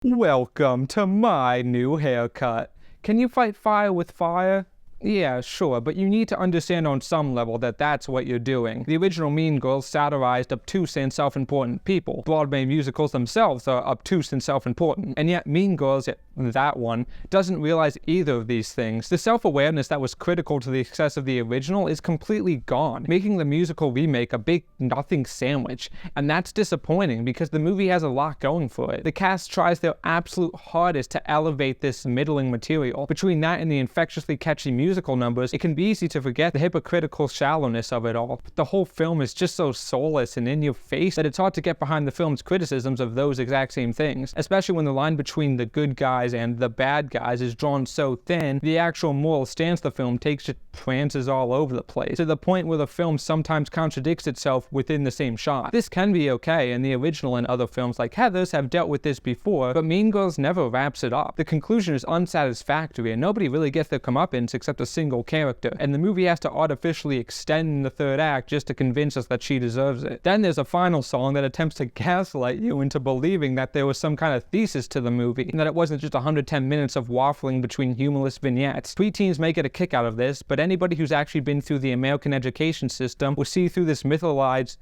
Welcome to my new haircut. Can you fight fire with fire? Yeah, sure, but you need to understand on some level that that's what you're doing. The original Mean Girls satirized obtuse and self-important people. Broadway musicals themselves are obtuse and self-important, and yet Mean Girls, that one, doesn't realize either of these things. The self-awareness that was critical to the success of the original is completely gone, making the musical remake a big nothing sandwich, and that's disappointing because the movie has a lot going for it. The cast tries their absolute hardest to elevate this middling material. Between that and the infectiously catchy musical numbers, it can be easy to forget the hypocritical shallowness of it all. The whole film is just so soulless and in your face that it's hard to get behind the film's criticisms of those exact same things, especially when the line between the good guys and the bad guys is drawn so thin, the actual moral stance the film takes just prances all over the place, to the point where the film sometimes contradicts itself within the same shot. This can be okay, and the original and other films like Heathers have dealt with this before, but Mean Girls never wraps it up. The conclusion is unsatisfactory, and nobody really gets their comeuppance except a single character, and the movie has to artificially extend the third act just to convince us that she deserves it. Then there's a final song that attempts to gaslight you into believing that there was some kind of thesis to the movie, and that it wasn't just 110 minutes of waffling between humorless vignettes. Preteens may get a kick out of this, but anybody who's actually been through the American education system will see through this mythologized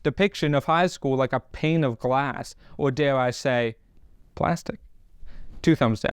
depiction of high school like a pane of glass, or dare I say, plastic. 2 thumbs down.